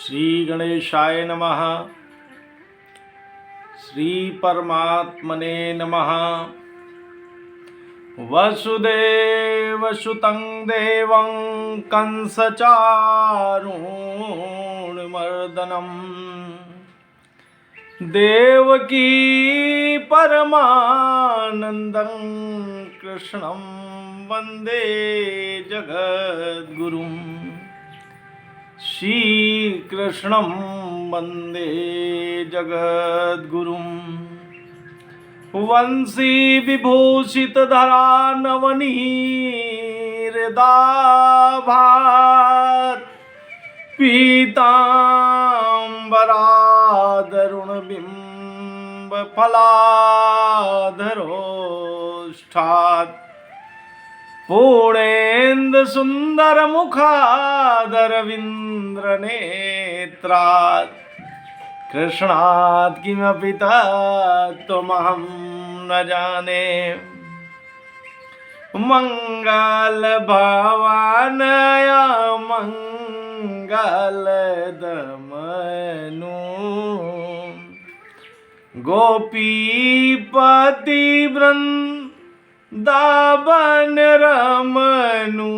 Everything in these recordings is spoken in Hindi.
श्री गणेशाय नमः। श्री परमात्मने नमः। वसुदेवसुतं देवं कंसचारूणमर्दनम् देवकी परमानन्दं कृष्णं वन्दे जगद्गुरुम्। श्रीकृष्णं वन्दे जगद्गुरुम्। वंशी विभूषितधरा नवनीरदाभात् पीताम्बरादरुणबिम्बफलाधरोष्ठात् पूर्णेन्दुसुन्दरमुखादरविन्द्रनेत्रात् कृष्णात् किमपि तत्त्वमहं न जाने। मङ्गलभवानया मङ्गलदमनु गोपीपतिवृन्दावन रमनु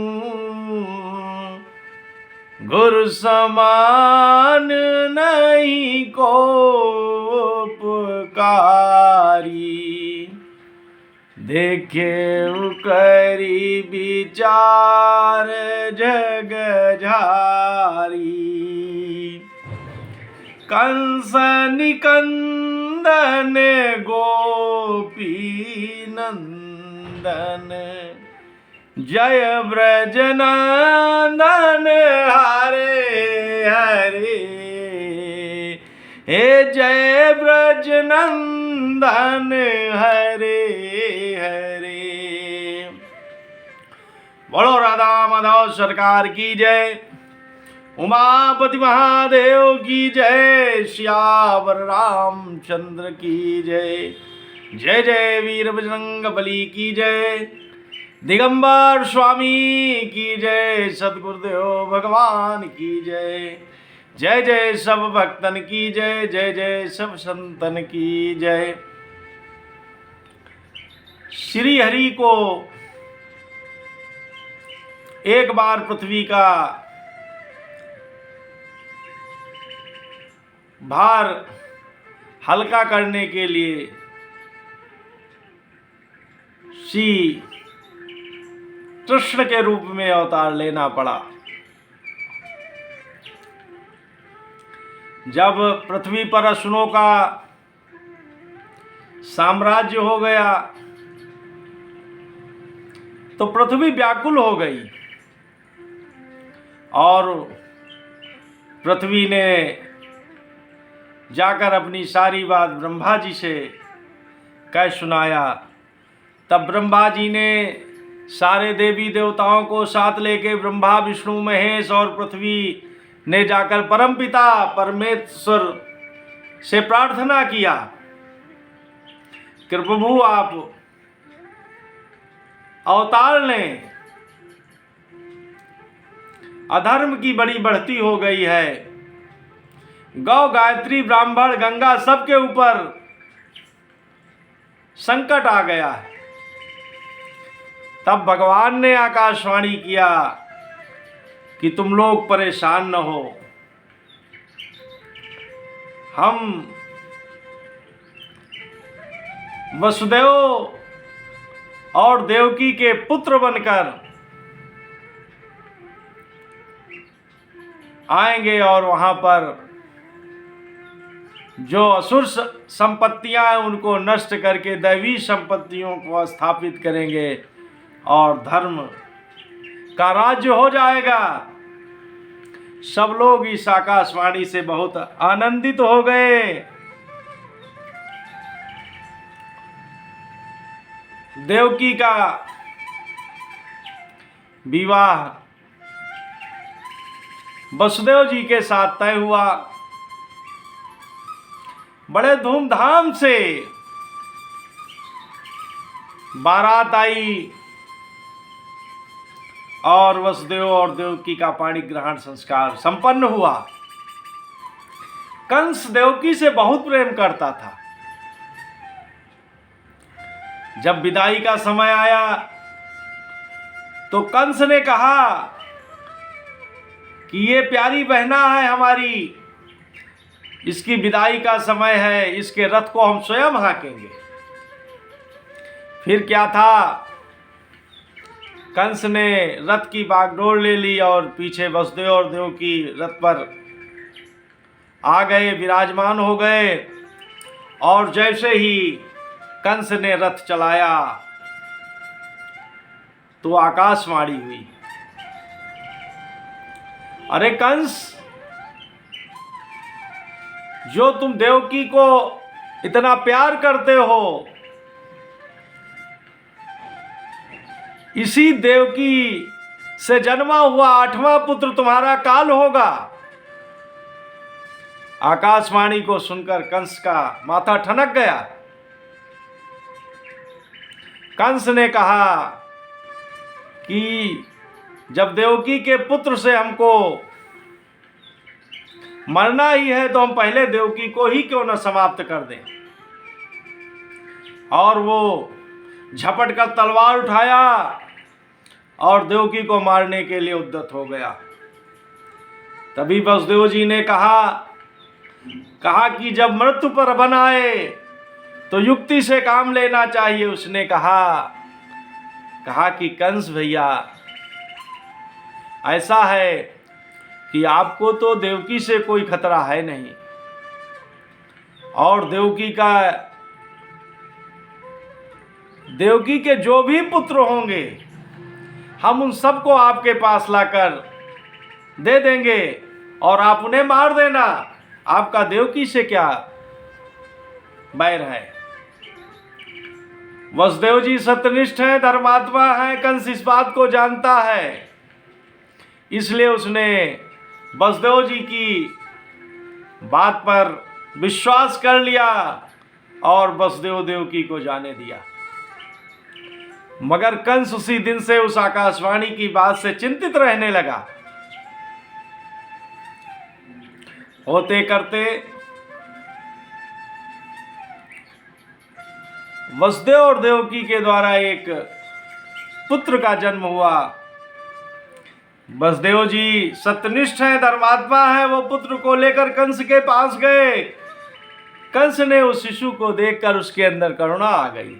गुरु समान नहीं को उपकारी देखे करी विचार जग झारी। कंस निकंदन गोपी नंदन जय ब्रजनंदन हरे हरे। हे जय ब्रजनंदन हरे हरे। बोलो राधा माधव सरकार की जय। उमापति महादेव की जय। श्यावर रामचंद्र की जय। जय जय वीर बजरंग बली की जय। दिगंबर स्वामी की जय। सद्गुरुदेव भगवान की जय। जय जय सब भक्तन की जय। जय जय सब संतन की जय। श्री हरि को एक बार पृथ्वी का भार हल्का करने के लिए श्री कृष्ण के रूप में अवतार लेना पड़ा। जब पृथ्वी पर असुरों का साम्राज्य हो गया तो पृथ्वी व्याकुल हो गई और पृथ्वी ने जाकर अपनी सारी बात ब्रह्मा जी से कह सुनाया। तब ब्रह्मा जी ने सारे देवी देवताओं को साथ लेके ब्रह्मा विष्णु महेश और पृथ्वी ने जाकर परमपिता परमेश्वर से प्रार्थना किया कि प्रभु आप अवतार लें। अधर्म की बड़ी बढ़ती हो गई है। गौ गायत्री ब्राह्मण गंगा सबके ऊपर संकट आ गया है। तब भगवान ने आकाशवाणी किया कि तुम लोग परेशान न हो। हम वसुदेव और देवकी के पुत्र बनकर आएंगे और वहां पर जो असुर संपत्तियां हैं उनको नष्ट करके दैवी संपत्तियों को स्थापित करेंगे और धर्म का राज्य हो जाएगा। सब लोग इस आकाशवाणी से बहुत आनंदित हो गए। देवकी का विवाह वसुदेव जी के साथ तय हुआ। बड़े धूमधाम से बारात आई और वसुदेव और देवकी का पाणी ग्रहण संस्कार संपन्न हुआ। कंस देवकी से बहुत प्रेम करता था। जब विदाई का समय आया तो कंस ने कहा कि ये प्यारी बहना है हमारी, इसकी विदाई का समय है, इसके रथ को हम स्वयं हाँकेंगे। फिर क्या था, कंस ने रथ की बागडोर ले ली और पीछे वसुदेव और देवकी रथ पर आ गए, विराजमान हो गए। और जैसे ही कंस ने रथ चलाया तो आकाशवाणी हुई, अरे कंस, जो तुम देवकी को इतना प्यार करते हो, इसी देवकी से जन्मा हुआ 8वां पुत्र तुम्हारा काल होगा। आकाशवाणी को सुनकर कंस का माथा ठनक गया। कंस ने कहा कि जब देवकी के पुत्र से हमको मरना ही है तो हम पहले देवकी को ही क्यों न समाप्त कर दें। और वो झपट कर तलवार उठाया और देवकी को मारने के लिए उद्यत हो गया। तभी वसुदेव जी ने कहा कि जब मृत्यु पर बन आए तो युक्ति से काम लेना चाहिए। उसने कहा कि कंस भैया, ऐसा है कि आपको तो देवकी से कोई खतरा है नहीं, और देवकी के जो भी पुत्र होंगे हम उन सबको आपके पास लाकर दे देंगे और आप उन्हें मार देना। आपका देवकी से क्या बैर है। वसुदेव जी सत्यनिष्ठ हैं, धर्मात्मा हैं। कंस इस बात को जानता है, इसलिए उसने वसुदेव जी की बात पर विश्वास कर लिया और वसुदेव देवकी को जाने दिया। मगर कंस उसी दिन से उस आकाशवाणी की बात से चिंतित रहने लगा। होते करते वसुदेव और देवकी के द्वारा एक पुत्र का जन्म हुआ। वसुदेव जी सत्यनिष्ठ हैं, धर्मात्मा है। वो पुत्र को लेकर कंस के पास गए। कंस ने उस शिशु को देखकर उसके अंदर करुणा आ गई।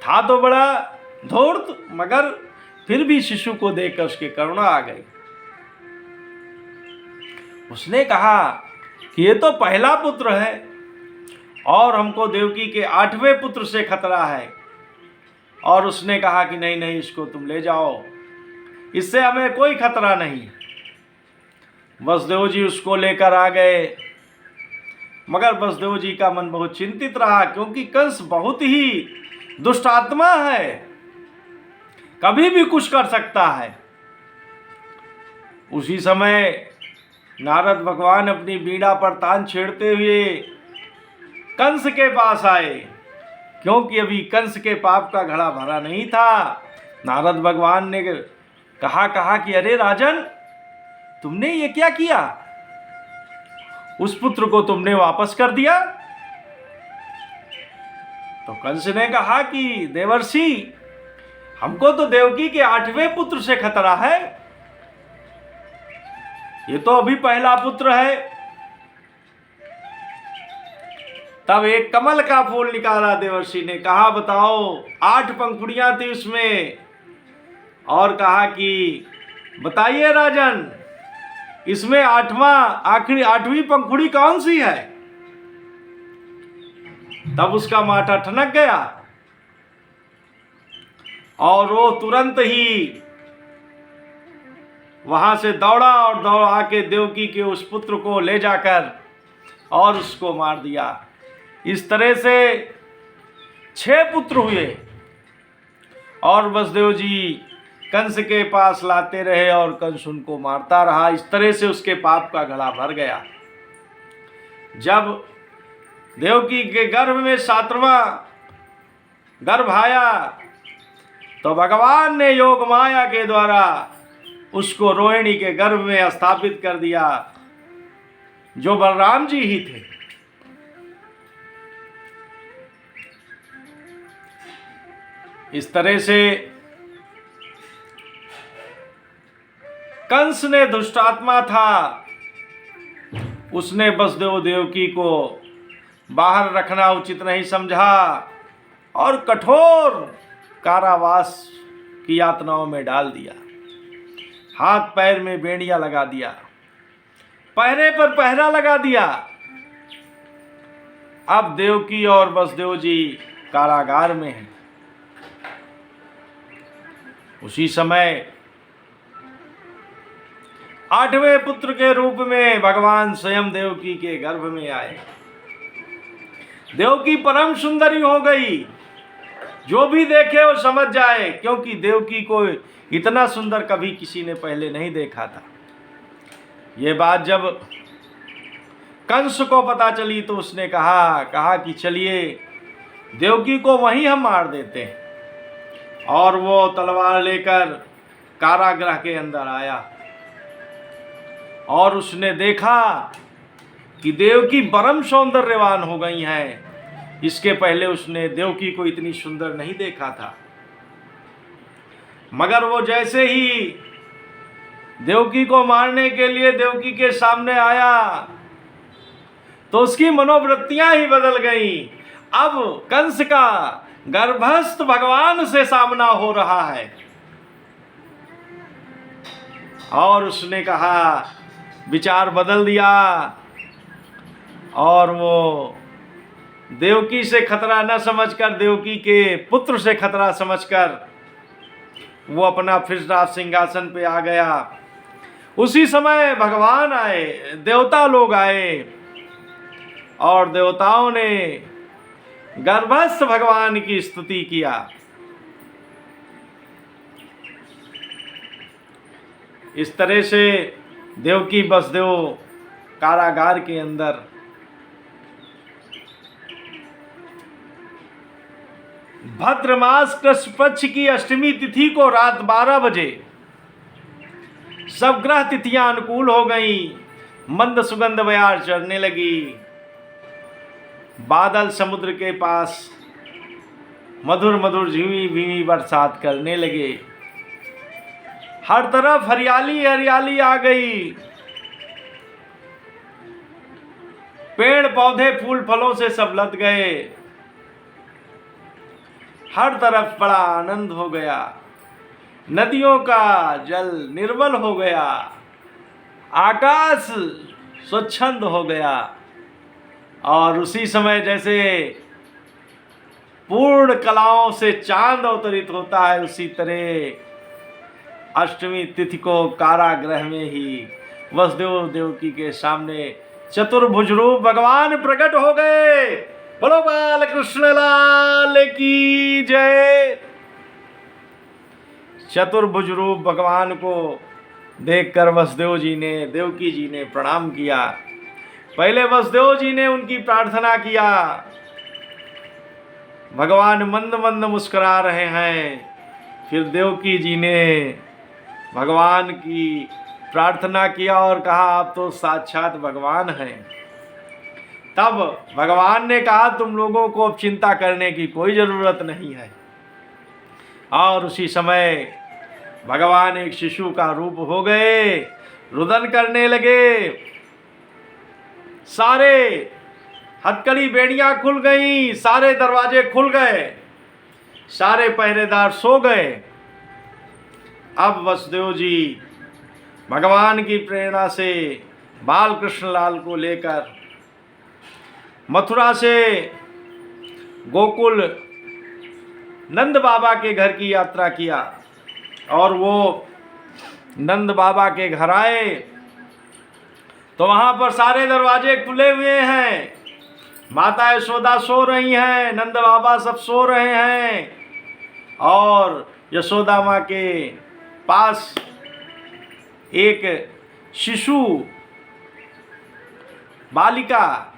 था तो बड़ा धूर्त, मगर फिर भी शिशु को देखकर उसके करुणा आ गई। उसने कहा कि ये तो पहला पुत्र है और हमको देवकी के 8वें पुत्र से खतरा है। और उसने कहा कि नहीं, इसको तुम ले जाओ, इससे हमें कोई खतरा नहीं। वसुदेव जी उसको लेकर आ गए, मगर वसुदेव जी का मन बहुत चिंतित रहा, क्योंकि कंस बहुत ही दुष्ट आत्मा है, कभी भी कुछ कर सकता है। उसी समय नारद भगवान अपनी बीड़ा पर तान छेड़ते हुए कंस के पास आए, क्योंकि अभी कंस के पाप का घड़ा भरा नहीं था। नारद भगवान ने कहा कि अरे राजन, तुमने ये क्या किया? उस पुत्र को तुमने वापस कर दिया। तो कंस ने कहा कि देवर्षि, हमको तो देवकी के 8वें पुत्र से खतरा है, ये तो अभी पहला पुत्र है। तब एक कमल का फूल निकाला देवर्षि ने, कहा बताओ, 8 पंखुड़ियां थी उसमें, और कहा कि बताइए राजन, इसमें 8वीं पंखुड़ी कौन सी है? तब उसका माथा ठनक गया और वो तुरंत ही वहां से दौड़ा और दौड़ा के देवकी के उस पुत्र को ले जाकर और उसको मार दिया। इस तरह से 6 पुत्र हुए और वसुदेव जी कंस के पास लाते रहे और कंस उनको मारता रहा। इस तरह से उसके पाप का घड़ा भर गया। जब देवकी के गर्भ में 7वां गर्भ आया तो भगवान ने योग माया के द्वारा उसको रोहिणी के गर्भ में स्थापित कर दिया। जो बलराम जी ही थे। इस तरह से कंस ने दुष्टात्मा था, उसने वसुदेव देवकी को बाहर रखना उचित नहीं समझा और कठोर कारावास की यातनाओं में डाल दिया। हाथ पैर में बेड़ियां लगा दिया, पहरे पर पहरा लगा दिया। अब देवकी और वसुदेव जी कारागार में हैं। उसी समय 8वें पुत्र के रूप में भगवान स्वयं देवकी के गर्भ में आए। देवकी परम सुंदरी हो गई, जो भी देखे वो समझ जाए, क्योंकि देवकी को इतना सुंदर कभी किसी ने पहले नहीं देखा था। ये बात जब कंस को पता चली तो उसने कहा कि चलिए देवकी को वहीं हम मार देते हैं। और वो तलवार लेकर कारागृह के अंदर आया और उसने देखा कि देवकी परम सौंदर्यवान हो गई हैं। इसके पहले उसने देवकी को इतनी सुंदर नहीं देखा था। मगर वो जैसे ही देवकी को मारने के लिए देवकी के सामने आया तो उसकी मनोवृत्तियां ही बदल गईं। अब कंस का गर्भस्थ भगवान से सामना हो रहा है। और उसने कहा, विचार बदल दिया और वो देवकी से खतरा न समझकर, देवकी के पुत्र से खतरा समझकर वो अपना फिर सिंहासन पे आ गया। उसी समय भगवान आए, देवता लोग आए और देवताओं ने गर्भस्थ भगवान की स्तुति किया। इस तरह से देवकी वसुदेव कारागार के अंदर भाद्र मास कृष्ण पक्ष की अष्टमी तिथि को रात 12 बजे सब ग्रह तिथियां अनुकूल हो गईं। मंद सुगंध बयार चढ़ने लगी। बादल समुद्र के पास मधुर मधुर झीमी भीमी बरसात करने लगे। हर तरफ हरियाली हरियाली आ गई। पेड़ पौधे फूल फलों से सब लद गए। हर तरफ बड़ा आनंद हो गया। नदियों का जल निर्मल हो गया। आकाश स्वच्छंद हो गया। और उसी समय जैसे पूर्ण कलाओं से चांद अवतरित होता है, उसी तरह अष्टमी तिथि को कारागृह में ही वसुदेव देवकी के सामने चतुर्भुज रूप भगवान प्रकट हो गए। बोलो बाल कृष्ण लाल की जय। चतुर्भुज रूप भगवान को देखकर वसुदेव जी ने, देवकी जी ने प्रणाम किया। पहले वसुदेव जी ने उनकी प्रार्थना किया। भगवान मंद मंद मुस्कुरा रहे हैं। फिर देवकी जी ने भगवान की प्रार्थना किया और कहा, आप तो साक्षात भगवान हैं। तब भगवान ने कहा, तुम लोगों को अब चिंता करने की कोई ज़रूरत नहीं है। और उसी समय भगवान एक शिशु का रूप हो गए, रुदन करने लगे। सारे हथकड़ी बेड़ियां खुल गईं, सारे दरवाजे खुल गए, सारे पहरेदार सो गए। अब वसुदेव जी भगवान की प्रेरणा से बाल कृष्ण लाल को लेकर मथुरा से गोकुल नंद बाबा के घर की यात्रा किया। और वो नंद बाबा के घर आए तो वहाँ पर सारे दरवाजे खुले हुए हैं। माता यशोदा सो रही हैं, नंद बाबा सब सो रहे हैं। और यशोदा माँ के पास एक शिशु बालिका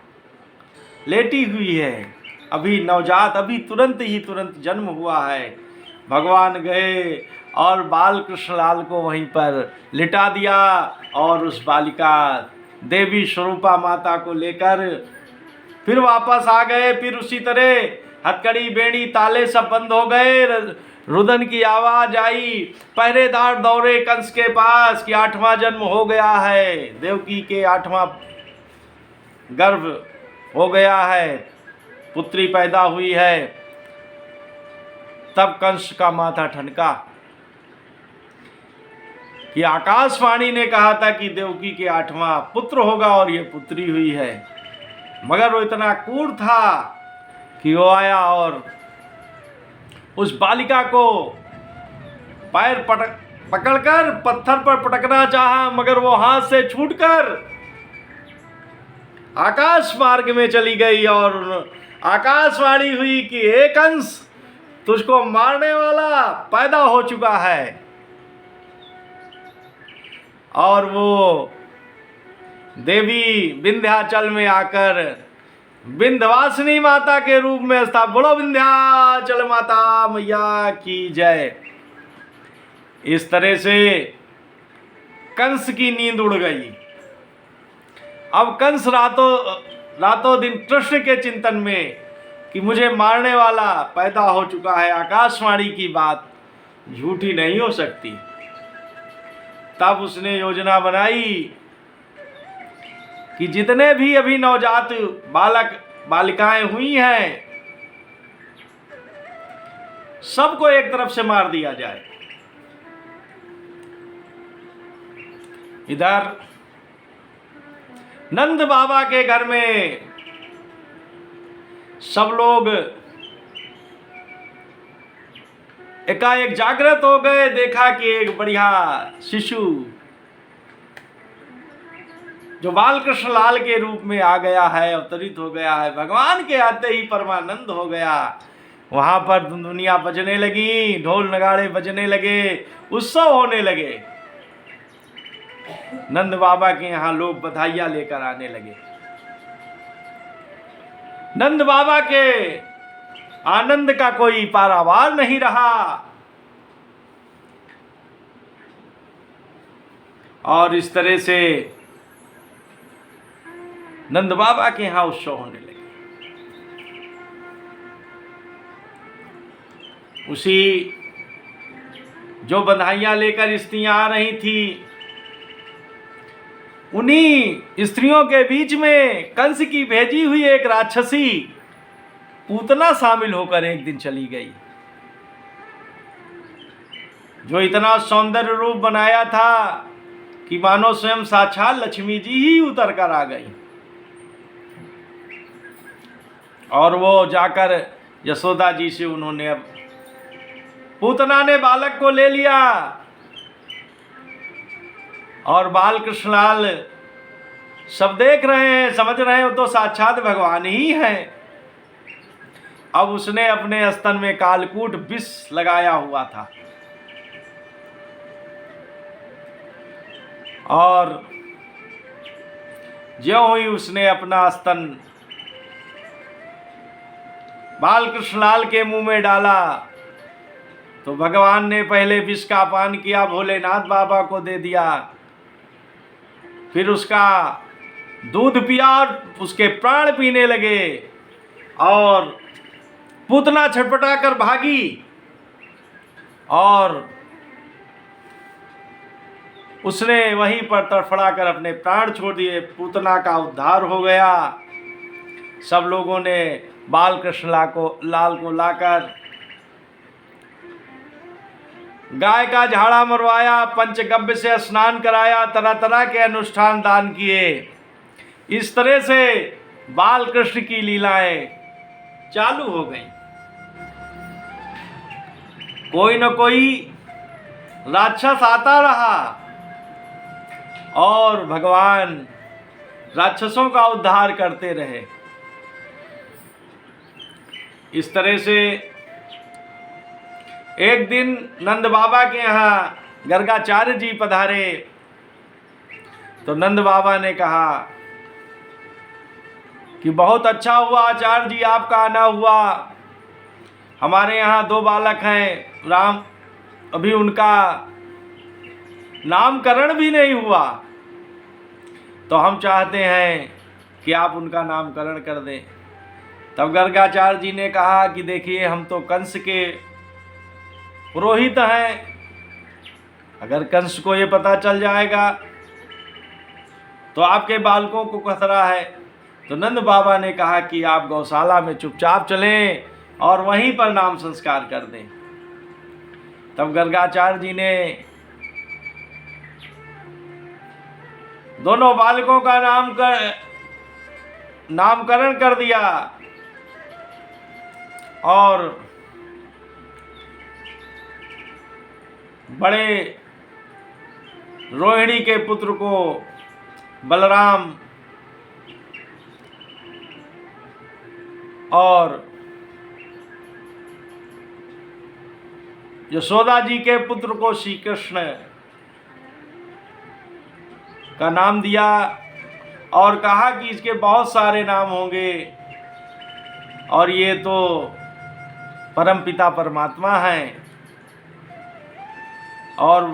लेटी हुई है, अभी नवजात, अभी तुरंत जन्म हुआ है। भगवान गए और बाल कृष्ण लाल को वहीं पर लिटा दिया और उस बालिका देवी स्वरूपा माता को लेकर फिर वापस आ गए। फिर उसी तरह हथकड़ी बेड़ी ताले सब बंद हो गए। रुदन की आवाज आई, पहरेदार दौड़े कंस के पास कि 8वां जन्म हो गया है, देवकी के 8वां गर्भ हो गया है, पुत्री पैदा हुई है। तब कंस का माथा ठनका कि आकाशवाणी ने कहा था कि देवकी के 8वां पुत्र होगा और ये पुत्री हुई है। मगर वो इतना क्रूर था कि वो आया और उस बालिका को पैर पकड़कर पत्थर पर पटकना चाहा, मगर वो हाथ से छूटकर आकाश मार्ग में चली गई और आकाशवाणी हुई कि हे कंस, तुझको मारने वाला पैदा हो चुका है। और वो देवी विंध्याचल में आकर विंध्यवासिनी माता के रूप में स्था। बोलो विंध्याचल माता मैया की जय। इस तरह से कंस की नींद उड़ गई। अब कंस रातों दिन कृष्ण के चिंतन में कि मुझे मारने वाला पैदा हो चुका है, आकाशवाणी की बात झूठी नहीं हो सकती। तब उसने योजना बनाई कि जितने भी अभी नवजात बालक बालिकाएं हुई हैं, सबको एक तरफ से मार दिया जाए। इधर नंद बाबा के घर में सब लोग एकाएक जागृत हो गए। देखा कि एक बढ़िया शिशु जो बालकृष्ण लाल के रूप में आ गया है, अवतरित हो गया है। भगवान के आते ही परमानंद हो गया। वहां पर दुनिया बजने लगी, ढोल नगाड़े बजने लगे, उत्सव होने लगे। नंद बाबा के यहाँ लोग बधाइयां लेकर आने लगे। नंद बाबा के आनंद का कोई पारावार नहीं रहा और इस तरह से नंद बाबा के यहां उत्सव होने लगे। उसी जो बधाइयां लेकर स्त्रियां आ रही थी, उन्हीं स्त्रियों के बीच में कंस की भेजी हुई एक राक्षसी पूतना शामिल होकर एक दिन चली गई, जो इतना सौंदर्य रूप बनाया था कि मानो स्वयं साक्षात लक्ष्मी जी ही उतर कर आ गई। और वो जाकर यशोदा जी से उन्होंने, अब पूतना ने बालक को ले लिया और बाल कृष्णलाल सब देख रहे हैं, समझ रहे हैं वो तो साक्षात भगवान ही हैं। अब उसने अपने स्तन में कालकूट विष लगाया हुआ था और ज्यों ही उसने अपना स्तन बालकृष्णलाल के मुंह में डाला तो भगवान ने पहले विष का पान किया, भोलेनाथ बाबा को दे दिया, फिर उसका दूध पिया और उसके प्राण पीने लगे और पूतना छटपटा कर भागी और उसने वहीं पर तड़फड़ा कर अपने प्राण छोड़ दिए। पूतना का उद्धार हो गया। सब लोगों ने बालकृष्ण लाल को लाकर गाय का झाड़ा मरवाया, पंचगव्य से स्नान कराया, तरह तरह के अनुष्ठान दान किए। इस तरह से बालकृष्ण की लीलाएं चालू हो गई। कोई न कोई राक्षस आता रहा और भगवान राक्षसों का उद्धार करते रहे। इस तरह से एक दिन नंद बाबा के यहाँ गर्गाचार्य जी पधारे तो नंद बाबा ने कहा कि बहुत अच्छा हुआ आचार्य जी आपका आना हुआ। हमारे यहाँ 2 बालक हैं, राम, अभी उनका नामकरण भी नहीं हुआ। तो हम चाहते हैं कि आप उनका नामकरण कर दें। तब गर्गाचार्य जी ने कहा कि देखिए, हम तो कंस के पुरोहित हैं, अगर कंस को ये पता चल जाएगा तो आपके बालकों को खतरा है। तो नंद बाबा ने कहा कि आप गौशाला में चुपचाप चलें और वहीं पर नाम संस्कार कर दें। तब गर्गाचार्य जी ने दोनों बालकों का नामकरण कर दिया और बड़े रोहिणी के पुत्र को बलराम और यशोदा जी के पुत्र को श्री कृष्ण का नाम दिया और कहा कि इसके बहुत सारे नाम होंगे और ये तो परमपिता परमात्मा हैं। और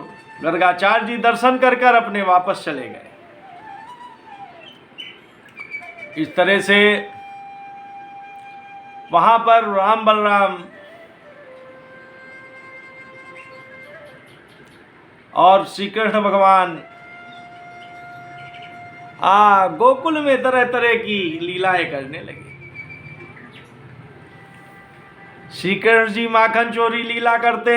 गर्गाचार्य जी दर्शन कर कर अपने वापस चले गए। इस तरह से वहां पर राम बलराम और श्री कृष्ण भगवान गोकुल में तरह तरह की लीलाएं करने लगे। श्री कृष्ण जी माखन चोरी लीला करते,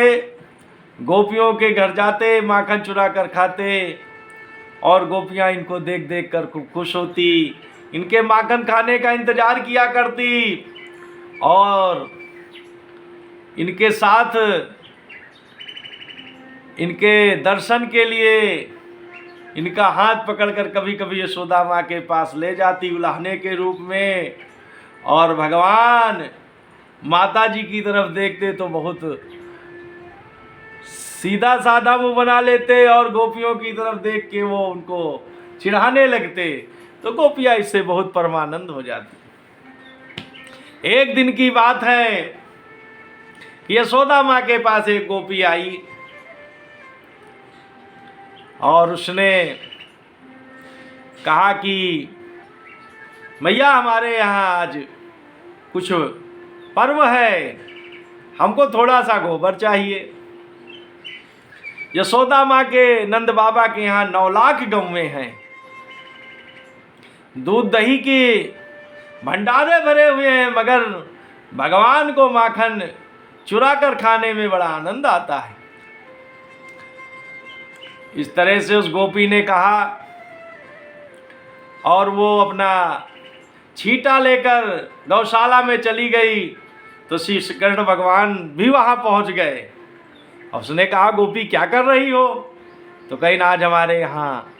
गोपियों के घर जाते, माखन चुरा कर खाते और गोपियां इनको देख देख कर खूब खुश होती, इनके माखन खाने का इंतजार किया करती और इनके साथ इनके दर्शन के लिए इनका हाथ पकड़कर कभी कभी यशोदा माँ के पास ले जाती उलाहने के रूप में। और भगवान माता जी की तरफ देखते तो बहुत सीधा साधा मुंह बना लेते और गोपियों की तरफ देख के वो उनको चिढ़ाने लगते, तो गोपियाँ इससे बहुत परमानंद हो जाती। एक दिन की बात है कि यशोदा माँ के पास एक गोपी आई और उसने कहा कि मैया, हमारे यहाँ आज कुछ पर्व है, हमको थोड़ा सा गोबर चाहिए। यशोदा माँ के नंद बाबा के यहाँ 9 लाख गौवें हैं, दूध दही के भंडारे भरे हुए हैं, मगर भगवान को माखन चुरा कर खाने में बड़ा आनंद आता है। इस तरह से उस गोपी ने कहा और वो अपना छींटा लेकर गौशाला में चली गई। तो श्री कृष्ण भगवान भी वहाँ पहुँच गए और उसने कहा, गोपी क्या कर रही हो? तो कहीं ना, आज हमारे यहाँ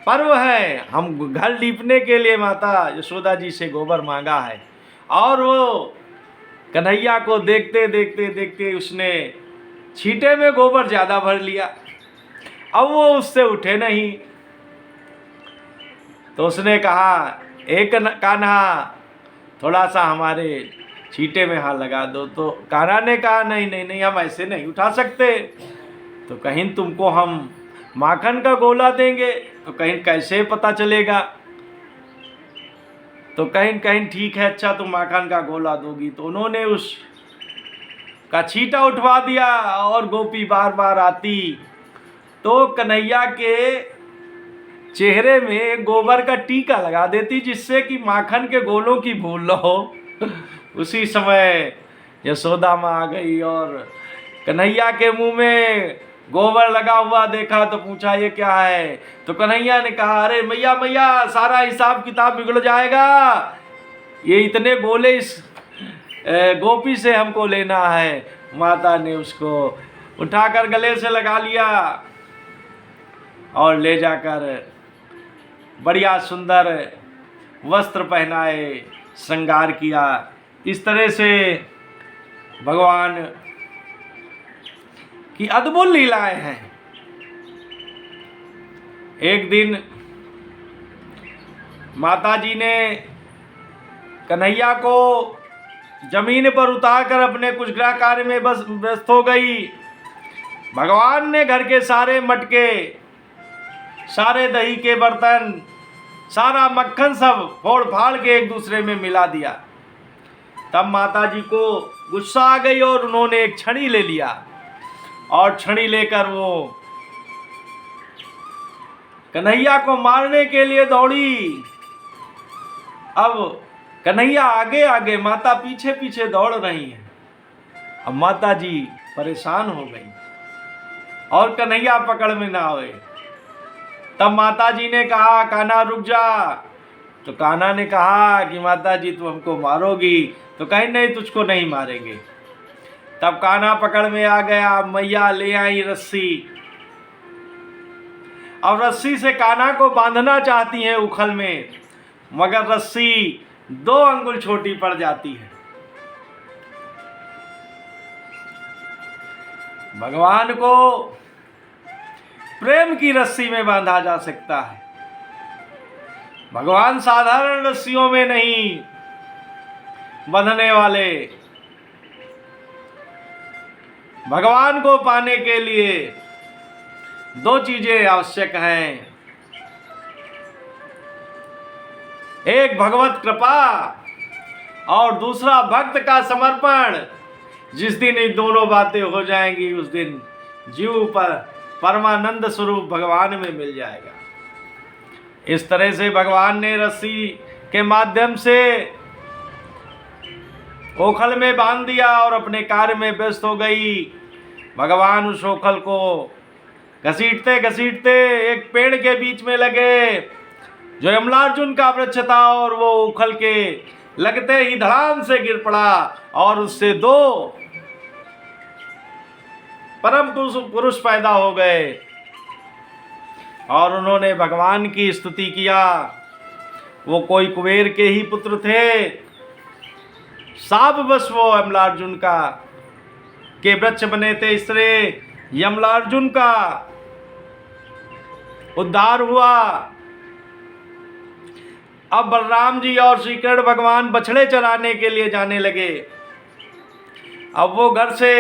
पर्व है, हम घर लीपने के लिए माता यशोदा जी से गोबर मांगा है। और वो कन्हैया को देखते देखते देखते उसने छींटे में गोबर ज़्यादा भर लिया। अब वो उससे उठे नहीं, तो उसने कहा, एक कान्हा, थोड़ा सा हमारे छींटे में हाथ लगा दो। तो कान्हा ने कहा, नहीं नहीं नहीं, हम ऐसे नहीं उठा सकते। तो कहीं तुमको हम माखन का गोला देंगे तो कहीं कैसे पता चलेगा? तो कहीं कहीं ठीक है, अच्छा तुम माखन का गोला दोगी। तो उन्होंने उस का छींटा उठवा दिया और गोपी बार बार आती तो कन्हैया के चेहरे में गोबर का टीका लगा देती, जिससे कि माखन के गोलों की भूल न हो। उसी समय यशोदा माँ आ गई और कन्हैया के मुंह में गोबर लगा हुआ देखा तो पूछा, ये क्या है? तो कन्हैया ने कहा, अरे मैया मैया, सारा हिसाब किताब बिगड़ जाएगा, ये इतने गोले इस गोपी से हमको लेना है। माता ने उसको उठाकर गले से लगा लिया और ले जाकर बढ़िया सुंदर वस्त्र पहनाए, श्रृंगार किया। इस तरह से भगवान की अद्भुत लीलाएं हैं। एक दिन माता जी ने कन्हैया को जमीन पर उतारकर अपने कुछ गृह कार्य में बस व्यस्त हो गई। भगवान ने घर के सारे मटके, सारे दही के बर्तन सारा मक्खन सब फोड़ फाड़ के एक दूसरे में मिला दिया। तब माता जी को गुस्सा आ गई और उन्होंने एक छड़ी ले लिया और छड़ी लेकर वो कन्हैया को मारने के लिए दौड़ी। अब कन्हैया आगे आगे, माता पीछे पीछे दौड़ रही है। अब माता जी परेशान हो गई और कन्हैया पकड़ में ना आए। तब माता जी ने कहा, कान्हा रुक जा। तो कान्हा ने कहा कि माता जी तुम हमको मारोगी? तो कहीं नहीं, तुझको नहीं मारेंगे। तब कान्हा पकड़ में आ गया। मैया ले आई रस्सी। अब रस्सी से कान्हा को बांधना चाहती है उखल में, मगर रस्सी 2 अंगुल छोटी पड़ जाती है। भगवान को प्रेम की रस्सी में बांधा जा सकता है। भगवान साधारण रस्सियों में नहीं बंधने वाले। भगवान को पाने के लिए 2 चीजें आवश्यक हैं। एक भगवत कृपा और दूसरा भक्त का समर्पण। जिस दिन ये दोनों बातें हो जाएंगी उस दिन जीव पर परमानंद स्वरूप भगवान में मिल जाएगा। इस तरह से भगवान ने रस्सी के माध्यम से ओखल में बांध दिया और अपने कार्य में व्यस्त हो गई। भगवान उस ओखल को घसीटते घसीटते एक पेड़ के बीच में लगे जो यमलार्जुन का वृक्ष था, और वो उखल के लगते ही धड़ाम से गिर पड़ा और उससे 2 परम पुरुष पैदा हो गए और उन्होंने भगवान की स्तुति किया। वो कोई कुबेर के ही पुत्र थे। शापवश वो यमलार्जुन का के वृक्ष बने थे, इसलिए यमलार्जुन का उद्धार हुआ। अब बलराम जी और श्री कृष्ण भगवान बछड़े चराने के लिए जाने लगे। अब वो घर से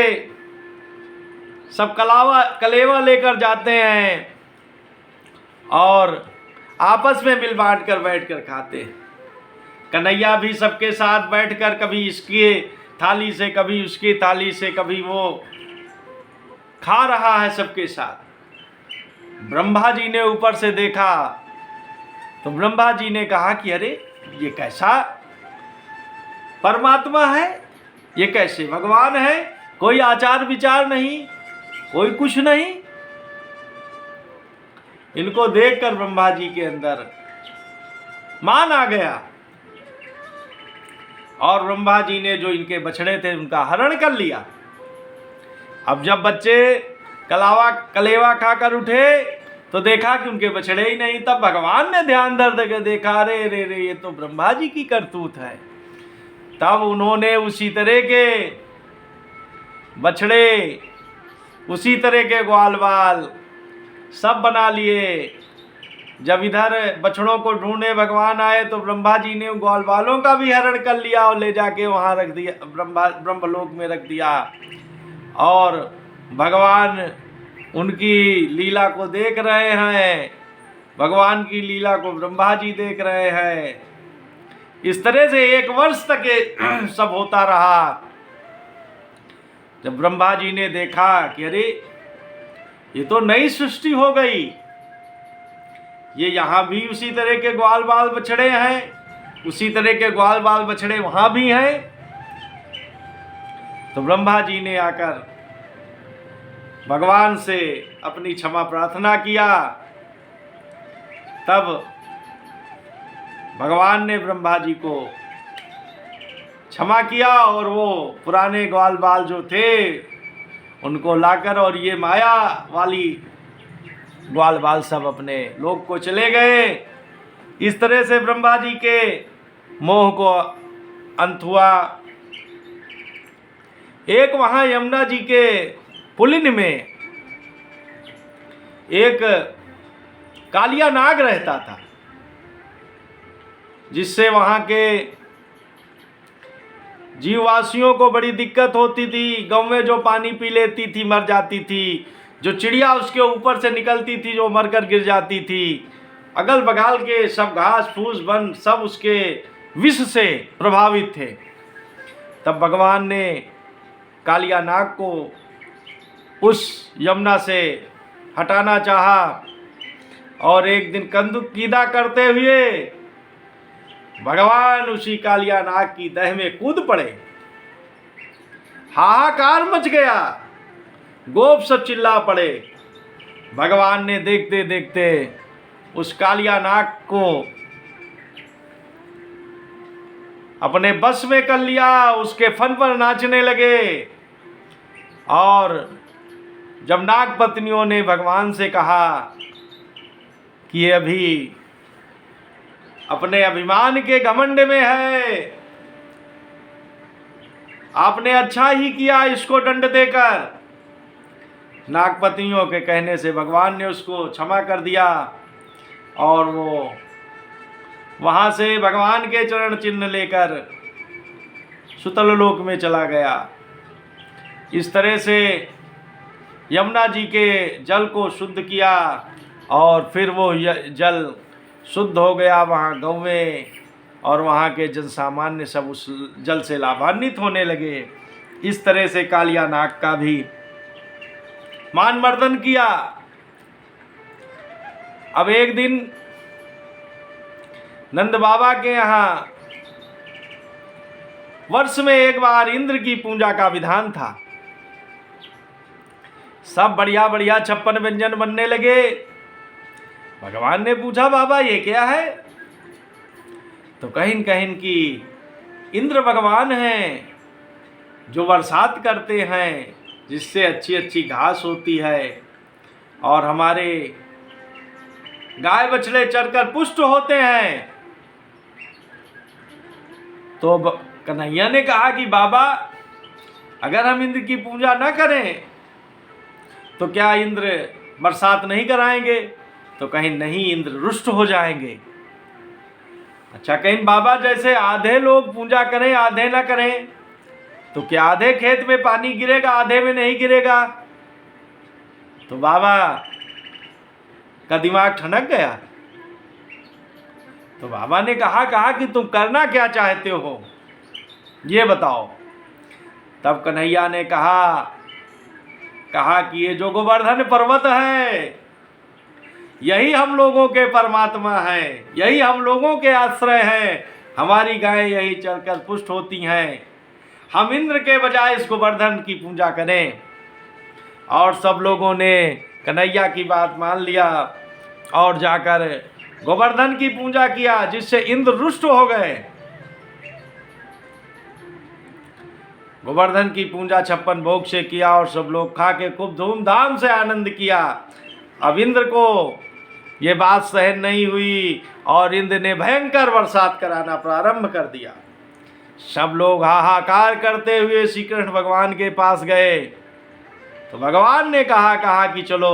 सब कलेवा लेकर जाते हैं और आपस में मिल बांट कर बैठ कर खाते हैं। कन्हैया भी सबके साथ बैठकर कभी इसकी थाली से, कभी उसकी थाली से, कभी वो खा रहा है सबके साथ। ब्रह्मा जी ने ऊपर से देखा तो ब्रह्मा जी ने कहा कि अरे ये कैसा परमात्मा है, ये कैसे भगवान है? कोई आचार विचार नहीं, कोई कुछ नहीं। इनको देखकर ब्रह्मा जी के अंदर मान आ गया और ब्रह्मा जी ने जो इनके बछड़े थे उनका हरण कर लिया। अब जब बच्चे कलेवा खाकर उठे तो देखा कि उनके बछड़े ही नहीं। तब भगवान ने ध्यान दर्द के देखा, अरे रे रे ये तो ब्रह्मा जी की करतूत है। तब उन्होंने उसी तरह के बछड़े, उसी तरह के ग्वाल बाल सब बना लिए। जब इधर बछड़ों को ढूंढने भगवान आए तो ब्रह्मा जी ने ग्वाल बालों का भी हरण कर लिया और ले जाके वहाँ रख दिया, ब्रह्मलोक में रख दिया। और भगवान उनकी लीला को देख रहे हैं, भगवान की लीला को ब्रह्मा जी देख रहे हैं। इस तरह से 1 वर्ष तक ये सब होता रहा। जब ब्रह्मा जी ने देखा कि अरे ये तो नई सृष्टि हो गई, ये यहाँ भी उसी तरह के ग्वाल बाल बछड़े हैं, उसी तरह के ग्वाल बाल बछड़े वहाँ भी हैं। तो ब्रह्मा जी ने आकर भगवान से अपनी क्षमा प्रार्थना किया। तब भगवान ने ब्रह्मा जी को क्षमा किया और वो पुराने ग्वाल बाल जो थे उनको लाकर और ये माया वाली ग्वाल बाल सब अपने लोक को चले गए। इस तरह से ब्रह्मा जी के मोह को अंत हुआ। एक वहाँ यमुना जी के पुलिन में एक कालिया नाग रहता था, जिससे वहाँ के जीववासियों को बड़ी दिक्कत होती थी। गाँव में जो पानी पी लेती थी मर जाती थी, जो चिड़िया उसके ऊपर से निकलती थी जो मरकर गिर जाती थी, अगल बगल के सब घास फूस वन सब उसके विष से प्रभावित थे। तब भगवान ने कालिया नाग को उस यमुना से हटाना चाहा और एक दिन कंदुकीदा करते हुए भगवान उसी कालिया नाग की दह में कूद पड़े। हाहाकार मच गया, गोप सब चिल्ला पड़े। भगवान ने देखते देखते उस कालिया नाग को अपने बस में कर लिया, उसके फन पर नाचने लगे। और जब नाग पत्नियों ने भगवान से कहा कि ये अभी अपने अभिमान के घमंड में है, आपने अच्छा ही किया इसको दंड देकर, नागपतियों के कहने से भगवान ने उसको क्षमा कर दिया और वो वहाँ से भगवान के चरण चिन्ह लेकर सुतल लोक में चला गया। इस तरह से यमुना जी के जल को शुद्ध किया और फिर वो जल शुद्ध हो गया। वहाँ गौवें और वहाँ के जन सामान्य सब उस जल से लाभान्वित होने लगे। इस तरह से कालिया नाग का भी मान मर्दन किया। अब एक दिन नंद बाबा के यहाँ वर्ष में एक बार इंद्र की पूजा का विधान था। सब बढ़िया बढ़िया 56 व्यंजन बनने लगे। भगवान ने पूछा, बाबा ये क्या है? तो कहीं कहीं की इंद्र भगवान हैं जो बरसात करते हैं, जिससे अच्छी अच्छी घास होती है और हमारे गाय बछड़े चरकर पुष्ट होते हैं। तो कन्हैया ने कहा कि बाबा अगर हम इंद्र की पूजा न करें तो क्या इंद्र बरसात नहीं कराएंगे? तो कहीं नहीं, इंद्र रुष्ट हो जाएंगे। अच्छा, कहीं बाबा जैसे आधे लोग पूजा करें आधे ना करें तो क्या आधे खेत में पानी गिरेगा आधे में नहीं गिरेगा? तो बाबा का दिमाग ठनक गया। तो बाबा ने कहा कि तुम करना क्या चाहते हो ये बताओ। तब कन्हैया ने कहा कि ये जो गोवर्धन पर्वत है यही हम लोगों के परमात्मा है, यही हम लोगों के आश्रय हैं। हमारी गायें यही चलकर पुष्ट होती हैं। हम इंद्र के बजाय इस गोवर्धन की पूजा करें। और सब लोगों ने कन्हैया की बात मान लिया और जाकर गोवर्धन की पूजा किया, जिससे इंद्र रुष्ट हो गए। गोवर्धन की पूजा 56 भोग से किया और सब लोग खा के खूब धूमधाम से आनंद किया। अब इंद्र को ये बात सहन नहीं हुई और इंद्र ने भयंकर बरसात कराना प्रारंभ कर दिया। सब लोग हाहाकार करते हुए श्री कृष्ण भगवान के पास गए। तो भगवान ने कहा कि चलो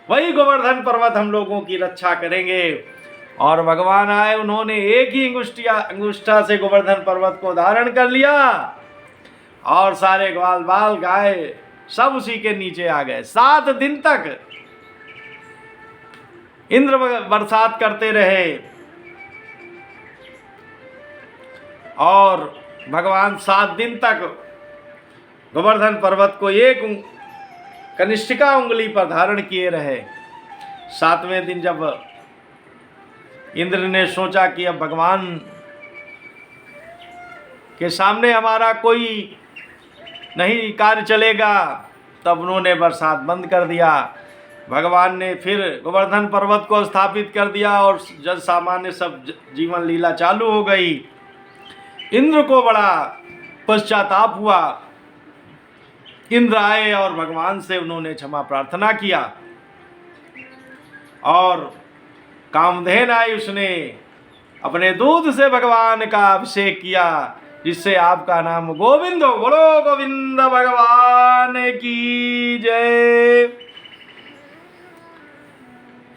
वही गोवर्धन पर्वत हम लोगों की रक्षा करेंगे। और भगवान आए, उन्होंने एक ही अंगुष्ठा से गोवर्धन पर्वत को धारण कर लिया और सारे ग्वाल बाल गाय सब उसी के नीचे आ गए। 7 दिन तक इंद्र बरसात करते रहे और भगवान 7 दिन तक गोवर्धन पर्वत को एक कनिष्ठिका उंगली पर धारण किए रहे। 7वें दिन जब इंद्र ने सोचा कि अब भगवान के सामने हमारा कोई नहीं कार्य चलेगा, तब उन्होंने बरसात बंद कर दिया। भगवान ने फिर गोवर्धन पर्वत को स्थापित कर दिया और जन सामान्य सब जीवन लीला चालू हो गई। इंद्र को बड़ा पश्चाताप हुआ। इंद्र आए और भगवान से उन्होंने क्षमा प्रार्थना किया और कामधेन आई, उसने अपने दूध से भगवान का अभिषेक किया, जिससे आपका नाम गोविंद हो। बोलो गोविंद भगवान की जय।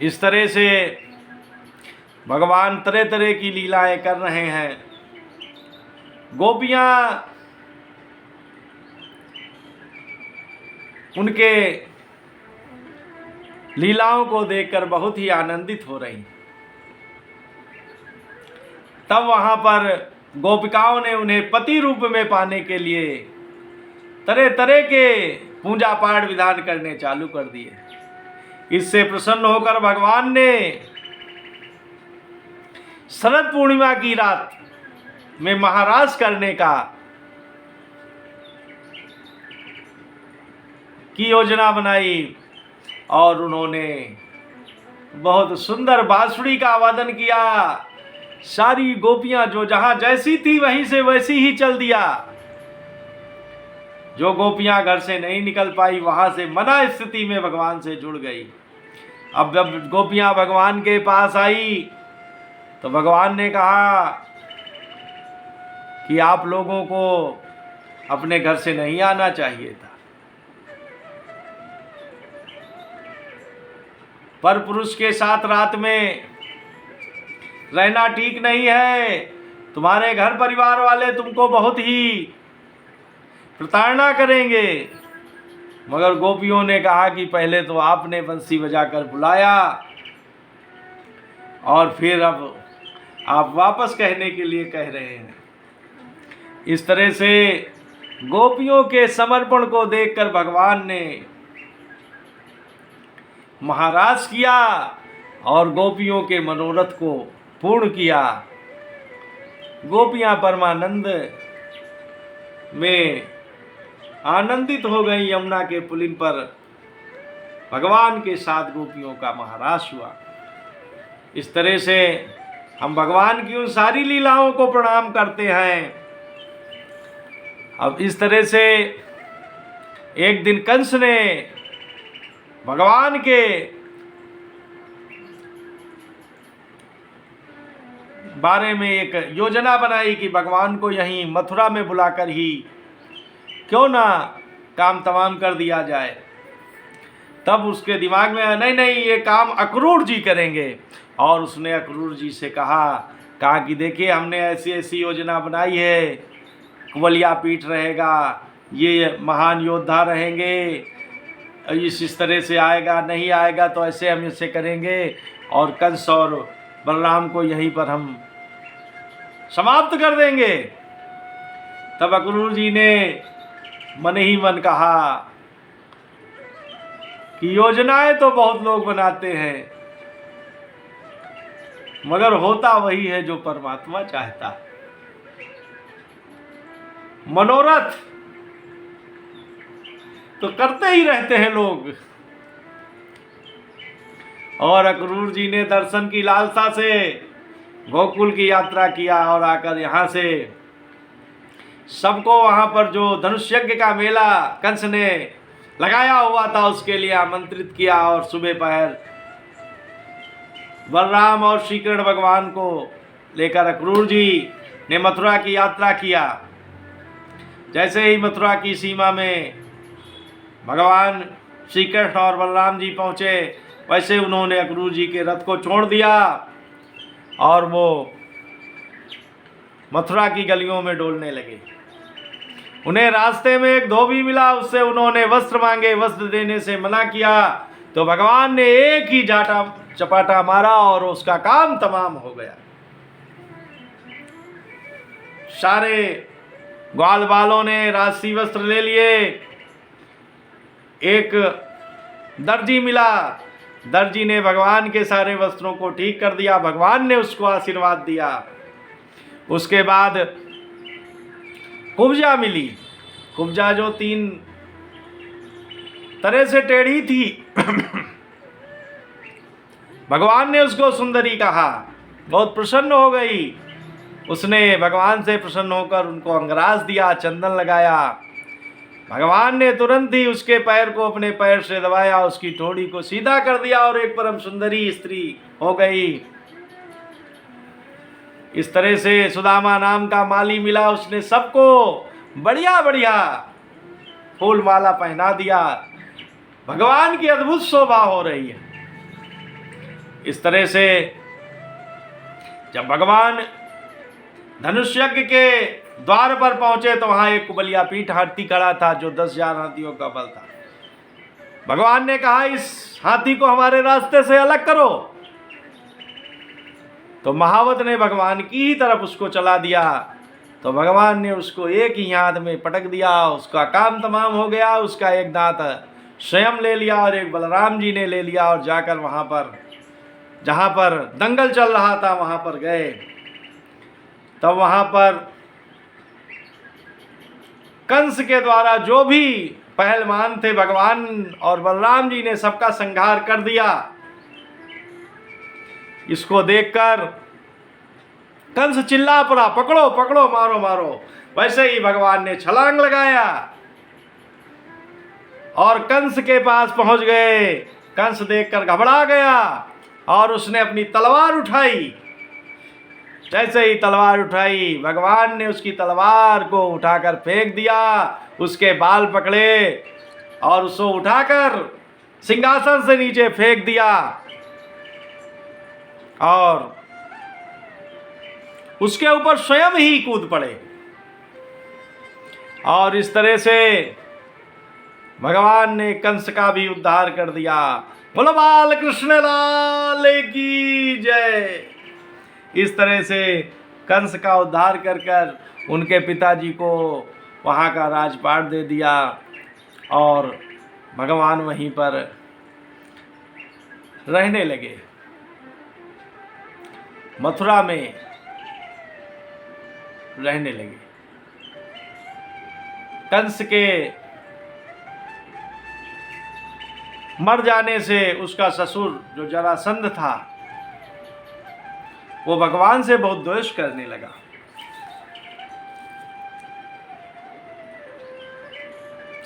इस तरह से भगवान तरह तरह की लीलाएं कर रहे हैं। गोपियां उनके लीलाओं को देखकर बहुत ही आनंदित हो रही। तब वहाँ पर गोपिकाओं ने उन्हें पति रूप में पाने के लिए तरह तरह के पूजा पाठ विधान करने चालू कर दिए। इससे प्रसन्न होकर भगवान ने शरद पूर्णिमा की रात में महारास करने की योजना बनाई और उन्होंने बहुत सुंदर बांसुरी का वादन किया। सारी गोपियां जो जहां जैसी थी वहीं से वैसी ही चल दिया। जो गोपियां घर से नहीं निकल पाई वहां से मना स्थिति में भगवान से जुड़ गई। अब जब गोपियां भगवान के पास आई तो भगवान ने कहा कि आप लोगों को अपने घर से नहीं आना चाहिए था, पर पुरुष के साथ रात में रहना ठीक नहीं है। तुम्हारे घर परिवार वाले तुमको बहुत ही प्रताड़ना करेंगे। मगर गोपियों ने कहा कि पहले तो आपने बंसी बजाकर बुलाया और फिर अब आप वापस कहने के लिए कह रहे हैं। इस तरह से गोपियों के समर्पण को देखकर भगवान ने महाराज किया और गोपियों के मनोरथ को पूर्ण किया। गोपियां परमानंद में आनंदित हो गई। यमुना के पुलिन पर भगवान के साथ गोपियों का महारास हुआ। इस तरह से हम भगवान की उन सारी लीलाओं को प्रणाम करते हैं। अब इस तरह से एक दिन कंस ने भगवान के बारे में एक योजना बनाई कि भगवान को यहीं मथुरा में बुलाकर ही क्यों ना काम तमाम कर दिया जाए। तब उसके दिमाग में नहीं नहीं ये काम अक्रूर जी करेंगे। और उसने अक्रूर जी से कहा कि देखिए हमने ऐसी ऐसी योजना बनाई है, कुवलिया पीठ रहेगा, ये महान योद्धा रहेंगे, इस तरह से आएगा, नहीं आएगा तो ऐसे हम इसे करेंगे और कंस और बलराम को यहीं पर हम समाप्त कर देंगे। तब अक्रूर जी ने मन ही मन कहा कि योजनाएं तो बहुत लोग बनाते हैं मगर होता वही है जो परमात्मा चाहता। मनोरथ तो करते ही रहते हैं लोग। और अक्रूर जी ने दर्शन की लालसा से गोकुल की यात्रा किया और आकर यहाँ से सबको वहाँ पर जो धनुष यज्ञ का मेला कंस ने लगाया हुआ था उसके लिए आमंत्रित किया। और सुबह पहर बलराम और श्री कृष्ण भगवान को लेकर अक्रूर जी ने मथुरा की यात्रा किया। जैसे ही मथुरा की सीमा में भगवान श्री कृष्ण और बलराम जी पहुँचे वैसे उन्होंने अक्रूर जी के रथ को छोड़ दिया और वो मथुरा की गलियों में डोलने लगे। उन्हें रास्ते में एक धोबी मिला, उससे उन्होंने वस्त्र मांगे, वस्त्र देने से मना किया तो भगवान ने एक ही जाटा चपाटा मारा और उसका काम तमाम हो गया। सारे ग्वाल बालों ने राजसी वस्त्र ले लिए। एक दर्जी मिला, दर्जी ने भगवान के सारे वस्त्रों को ठीक कर दिया। भगवान ने उसको आशीर्वाद दिया। उसके बाद कुब्जा मिली। कुब्जा जो 3 तरह से टेढ़ी थी भगवान ने उसको सुंदरी कहा। बहुत प्रसन्न हो गई। उसने भगवान से प्रसन्न होकर उनको अंगराज दिया, चंदन लगाया। भगवान ने तुरंत ही उसके पैर को अपने पैर से दबाया, उसकी ठोड़ी को सीधा कर दिया और एक परम सुंदरी स्त्री हो गई। इस तरह से सुदामा नाम का माली मिला, उसने सबको बढ़िया बढ़िया फूल माला पहना दिया। भगवान की अद्भुत शोभा हो रही है। इस तरह से जब भगवान धनुष यज्ञ के द्वार पर पहुंचे तो वहां एक कुबलिया पीठ हाथी खड़ा था जो 10,000 हाथियों का बल था। भगवान ने कहा इस हाथी को हमारे रास्ते से अलग करो। तो महावत ने भगवान की ही तरफ उसको चला दिया। तो भगवान ने उसको एक ही हाथ में पटक दिया, उसका काम तमाम हो गया। उसका एक दांत स्वयं ले लिया और एक बलराम जी ने ले लिया, और जाकर वहाँ पर जहाँ पर दंगल चल रहा था वहाँ पर गए। तब वहाँ पर कंस के द्वारा जो भी पहलवान थे, भगवान और बलराम जी ने सबका संहार कर दिया। इसको देखकर कंस चिल्ला पड़ा, पकड़ो पकड़ो, मारो मारो। वैसे ही भगवान ने छलांग लगाया और कंस के पास पहुंच गए। कंस देखकर घबरा गया और उसने अपनी तलवार उठाई। जैसे ही तलवार उठाई, भगवान ने उसकी तलवार को उठाकर फेंक दिया, उसके बाल पकड़े और उसको उठाकर सिंहासन से नीचे फेंक दिया और उसके ऊपर स्वयं ही कूद पड़े। और इस तरह से भगवान ने कंस का भी उद्धार कर दिया। बोलो बाल कृष्ण लाल की जय। इस तरह से कंस का उद्धार कर कर उनके पिताजी को वहाँ का राजपाट दे दिया और भगवान वहीं पर रहने लगे, मथुरा में रहने लगे। कंस के मर जाने से उसका ससुर जो जरासंध था वो भगवान से बहुत द्वेष करने लगा।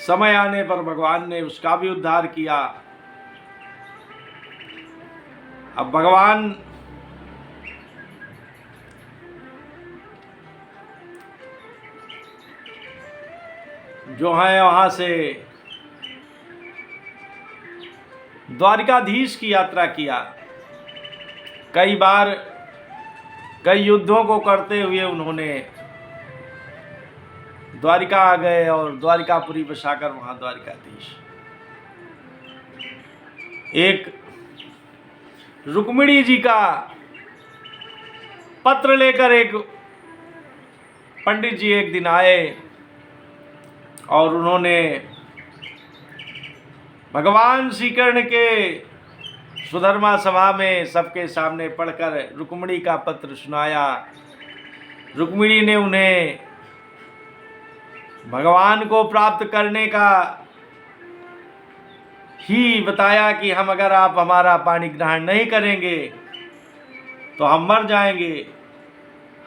समय आने पर भगवान ने उसका भी उद्धार किया। अब भगवान जो है वहां से द्वारिकाधीश की यात्रा किया। कई बार कई युद्धों को करते हुए उन्होंने द्वारिका आ गए और द्वारिकापुरी बसाकर वहां द्वारिकाधीश। एक रुक्मिणी जी का पत्र लेकर एक पंडित जी एक दिन आए और उन्होंने भगवान श्री कृष्ण के सुधर्मा सभा में सबके सामने पढ़कर रुक्मिणी का पत्र सुनाया। रुक्मिणी ने उन्हें भगवान को प्राप्त करने का ही बताया कि हम अगर आप हमारा पाणी ग्रहण नहीं करेंगे तो हम मर जाएंगे।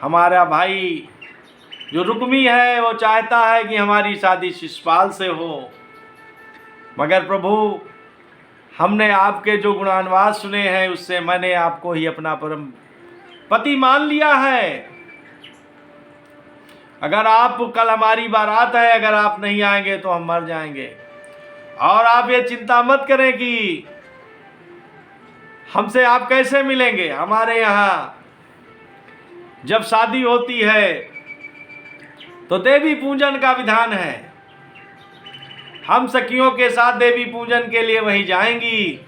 हमारा भाई जो रुक्मी है वो चाहता है कि हमारी शादी शिशुपाल से हो, मगर प्रभु हमने आपके जो गुणान्वास सुने हैं उससे मैंने आपको ही अपना परम पति मान लिया है। अगर आप कल हमारी बारात है, अगर आप नहीं आएंगे तो हम मर जाएंगे। और आप ये चिंता मत करें कि हमसे आप कैसे मिलेंगे। हमारे यहाँ जब शादी होती है तो देवी पूजन का विधान है। हम सखियों के साथ देवी पूजन के लिए वहीं जाएंगी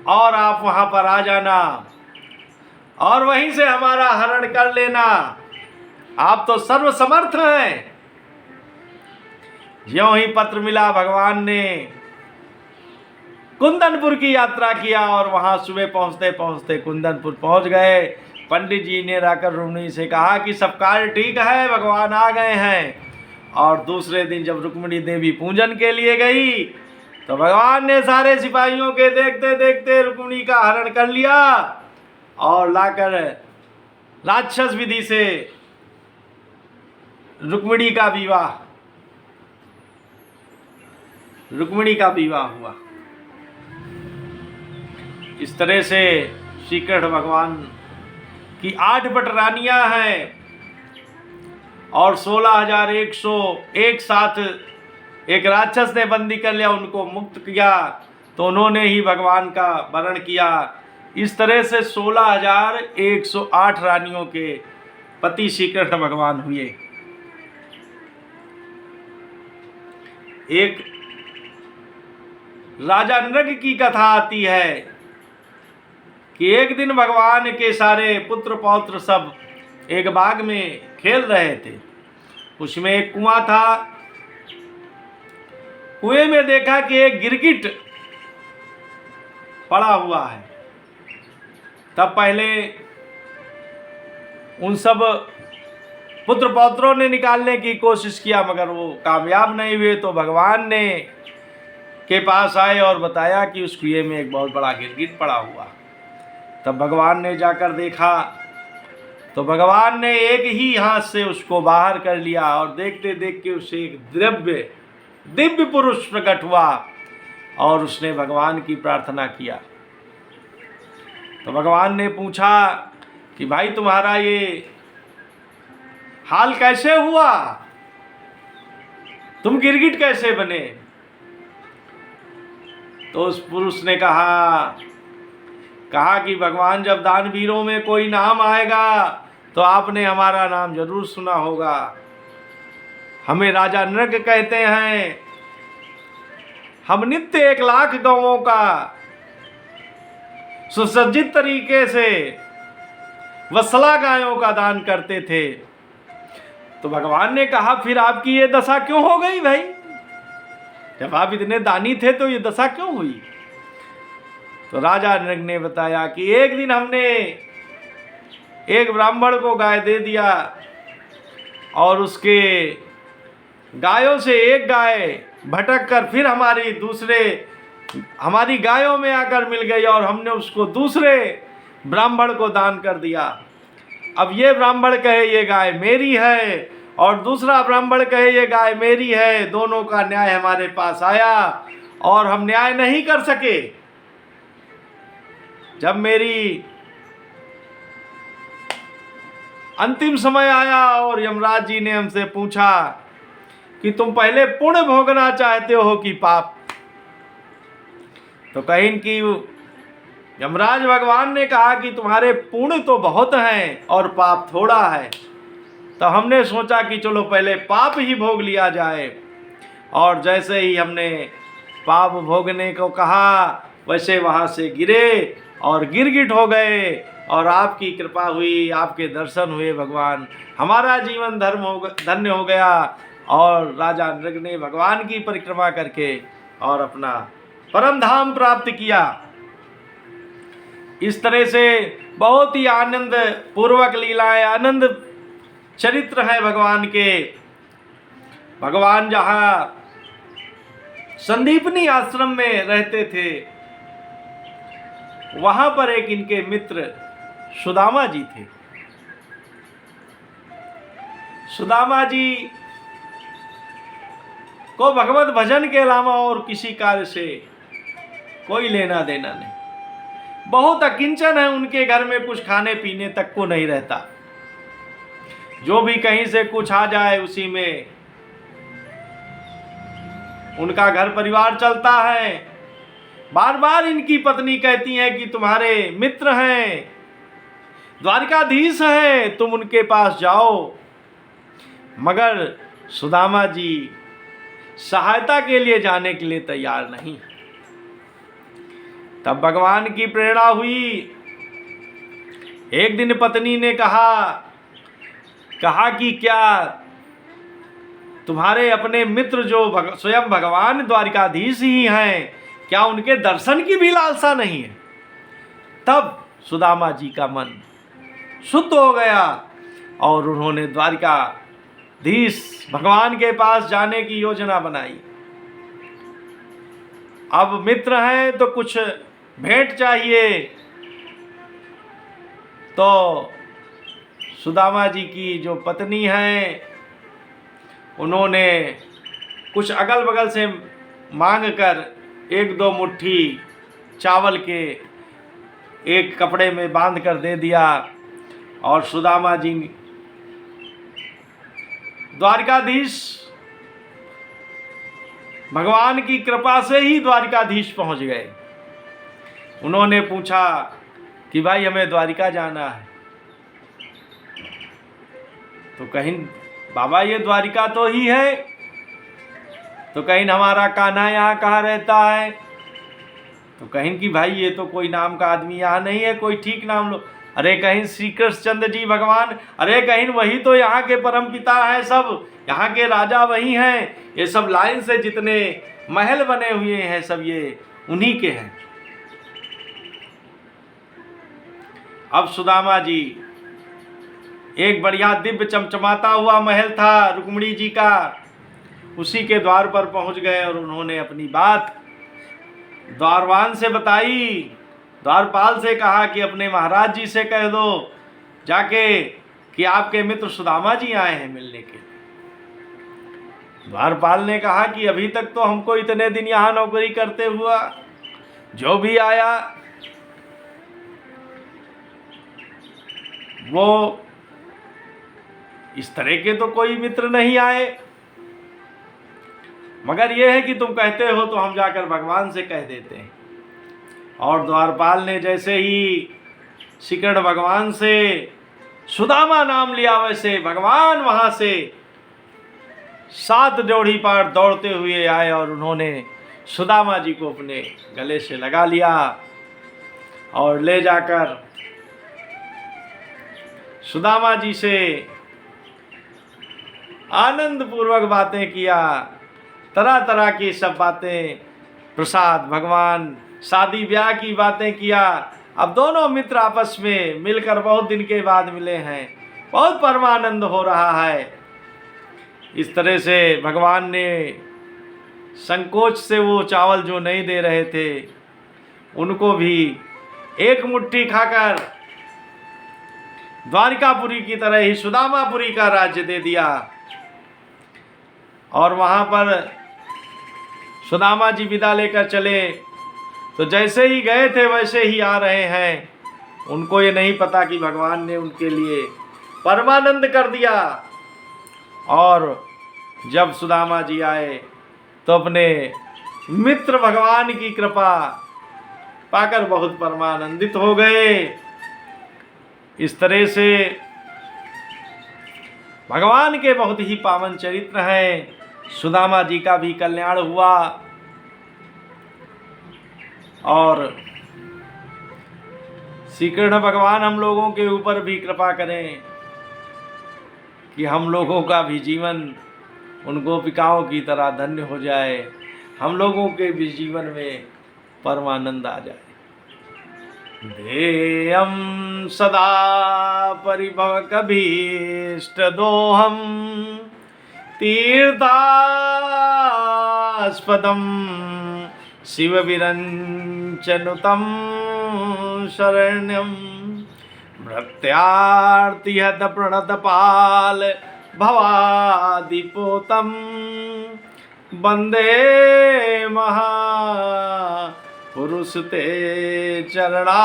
और आप वहां पर आ जाना और वहीं से हमारा हरण कर लेना। आप तो सर्वसमर्थ हैं। ज्यों ही पत्र मिला भगवान ने कुंदनपुर की यात्रा किया और वहां सुबह पहुंचते पहुंचते कुंदनपुर पहुंच गए। पंडित जी ने राकर रुक्मिणी से कहा कि सब कार्य ठीक है, भगवान आ गए हैं। और दूसरे दिन जब रुक्मिणी देवी पूजन के लिए गई तो भगवान ने सारे सिपाहियों के देखते देखते रुक्मिणी का हरण कर लिया और लाकर राक्षस विधि से रुक्मिणी का विवाह हुआ। इस तरह से श्री कृष्ण भगवान की 8 पटरानियां हैं और 16,100 एक साथ एक राक्षस ने बंदी कर लिया, उनको मुक्त किया तो उन्होंने ही भगवान का वरण किया। इस तरह से 16,108 रानियों के पति श्री कृष्ण भगवान हुए। एक राजा नृग की कथा आती है कि एक दिन भगवान के सारे पुत्र पौत्र सब एक बाग में खेल रहे थे। उसमें एक कुआं था। कुएं में देखा कि एक गिरगिट पड़ा हुआ है। तब पहले उन सब पुत्र पौत्रों ने निकालने की कोशिश किया, मगर वो कामयाब नहीं हुए। तो भगवान ने के पास आए और बताया कि उस कुएं में एक बहुत बड़ा गिरगिट पड़ा हुआ। तब भगवान ने जाकर देखा तो भगवान ने एक ही हाथ से उसको बाहर कर लिया और देखते देखते उसे एक दिव्य पुरुष प्रकट हुआ और उसने भगवान की प्रार्थना किया। तो भगवान ने पूछा कि भाई तुम्हारा ये हाल कैसे हुआ, तुम गिरगिट कैसे बने? तो उस पुरुष ने कहा कि भगवान जब दानवीरों में कोई नाम आएगा तो आपने हमारा नाम जरूर सुना होगा। हमें राजा नृग कहते हैं। हम नित्य 1,00,000 गौओं का सुसज्जित तरीके से वत्सला गायों का दान करते थे। तो भगवान ने कहा फिर आपकी ये दशा क्यों हो गई भाई? जब आप इतने दानी थे तो ये दशा क्यों हुई? तो राजा नृग ने बताया कि एक दिन हमने एक ब्राह्मण को गाय दे दिया और उसके गायों से एक गाय भटक कर फिर हमारी गायों में आकर मिल गई और हमने उसको दूसरे ब्राह्मण को दान कर दिया। अब ये ब्राह्मण कहे ये गाय मेरी है और दूसरा ब्राह्मण कहे ये गाय मेरी है। दोनों का न्याय हमारे पास आया और हम न्याय नहीं कर सके। जब मेरी अंतिम समय आया और यमराज जी ने हमसे पूछा कि तुम पहले पुण्य भोगना चाहते हो कि पाप? तो कहीं कि यमराज भगवान ने कहा कि तुम्हारे पुण्य तो बहुत हैं और पाप थोड़ा है। तो हमने सोचा कि चलो पहले पाप ही भोग लिया जाए। और जैसे ही हमने पाप भोगने को कहा वैसे वहाँ से गिरे और गिरगिट हो गए और आपकी कृपा हुई, आपके दर्शन हुए भगवान। हमारा जीवन धन्य हो गया और राजा नृग ने भगवान की परिक्रमा करके और अपना परम धाम प्राप्त किया। इस तरह से बहुत ही आनंद पूर्वक लीलाएं, आनंद चरित्र है भगवान के। भगवान जहाँ संदीपनी आश्रम में रहते थे वहां पर एक इनके मित्र सुदामा जी थे। सुदामा जी को भगवत भजन के अलावा और किसी कार्य से कोई लेना देना नहीं। बहुत अकिंचन है, उनके घर में कुछ खाने पीने तक को नहीं रहता। जो भी कहीं से कुछ आ जाए उसी में उनका घर परिवार चलता है। बार बार इनकी पत्नी कहती है कि तुम्हारे मित्र हैं, द्वारिकाधीश हैं, तुम उनके पास जाओ। मगर सुदामा जी सहायता के लिए जाने के लिए तैयार नहीं। तब भगवान की प्रेरणा हुई। एक दिन पत्नी ने कहा कि क्या तुम्हारे अपने मित्र जो स्वयं भगवान द्वारिकाधीश ही हैं, क्या उनके दर्शन की भी लालसा नहीं है? तब सुदामा जी का मन शुद्ध हो गया और उन्होंने द्वारिकाधीश भगवान के पास जाने की योजना बनाई। अब मित्र हैं तो कुछ भेंट चाहिए। तो सुदामा जी की जो पत्नी हैं उन्होंने कुछ अगल बगल से मांग कर 1-2 मुट्ठी चावल के एक कपड़े में बांध कर दे दिया। और सुदामा जी द्वारिकाधीश भगवान की कृपा से ही द्वारिकाधीश पहुंच गए। उन्होंने पूछा कि भाई हमें द्वारिका जाना है। तो कहीं बाबा ये द्वारिका तो ही है, तो कहीं हमारा कान्हा यहाँ कहाँ रहता है? तो कहीं कि भाई ये तो कोई नाम का आदमी यहाँ नहीं है, कोई ठीक नाम लो। अरे कहीं श्री कृष्ण चंद्र जी भगवान, अरे कहीं वही तो यहाँ के परम पिता हैं, सब यहाँ के राजा वही हैं, ये सब लाइन से जितने महल बने हुए हैं सब ये उन्हीं के हैं। अब सुदामा जी, एक बढ़िया दिव्य चमचमाता हुआ महल था रुक्मिणी जी का, उसी के द्वार पर पहुंच गए और उन्होंने अपनी बात द्वारवान से बताई। द्वारपाल से कहा कि अपने महाराज जी से कह दो जाके कि आपके मित्र सुदामा जी आए हैं मिलने के लिए। द्वारपाल ने कहा कि अभी तक तो हमको इतने दिन यहाँ नौकरी करते हुआ जो भी आया वो इस तरह के तो कोई मित्र नहीं आए, मगर यह है कि तुम कहते हो तो हम जाकर भगवान से कह देते हैं। और द्वारपाल ने जैसे ही श्रीकृष्ण भगवान से सुदामा नाम लिया, वैसे भगवान वहां से 7 जोड़ी पार दौड़ते हुए आए और उन्होंने सुदामा जी को अपने गले से लगा लिया और ले जाकर सुदामा जी से आनंद पूर्वक बातें किया, तरह तरह की सब बातें, प्रसाद, भगवान, शादी ब्याह की बातें किया। अब दोनों मित्र आपस में मिलकर बहुत दिन के बाद मिले हैं, बहुत परमानंद हो रहा है। इस तरह से भगवान ने संकोच से वो चावल जो नहीं दे रहे थे उनको भी एक मुट्ठी खाकर द्वारिकापुरी की तरह ही सुदामापुरी का राज्य दे दिया। और वहाँ पर सुदामा जी विदा लेकर चले तो जैसे ही गए थे वैसे ही आ रहे हैं। उनको ये नहीं पता कि भगवान ने उनके लिए परमानंद कर दिया। और जब सुदामा जी आए तो अपने मित्र भगवान की कृपा पाकर बहुत परमानंदित हो गए। इस तरह से भगवान के बहुत ही पावन चरित्र हैं। सुदामा जी का भी कल्याण हुआ और श्री कृष्ण भगवान हम लोगों के ऊपर भी कृपा करें कि हम लोगों का भी जीवन उन गोपिकाओं की तरह धन्य हो जाए, हम लोगों के भी जीवन में परमानंद आ जाए। ध्येयं सदा परिभव कभीष्ट दोहम तीर्थास्पदम शिव विरंचनुतम शरण्यम भृत्यार्तिहत प्रणत पाल भवादिपोतम वंदे महा पुरुष ते चरणारविंदम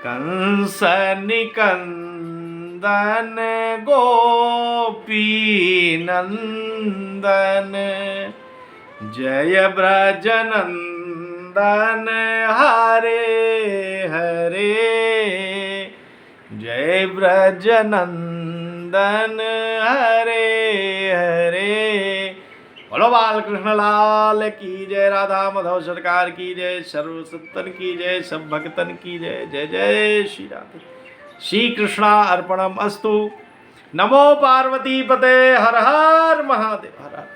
कंस निकंदन गोपी नंदन जय ब्रजनंदन हरे हरे जय ब्रजनंदन हरे हरे। बोलो बाल कृष्ण लाल की जय, राधा माधव सरकार की जय, सर्व संतन की जय, सब भक्तन की जय। जय जय श्री राधे। श्री कृष्णा अर्पणम अस्तु। नमो पार्वती पते। हर हर महादेव। हर हर।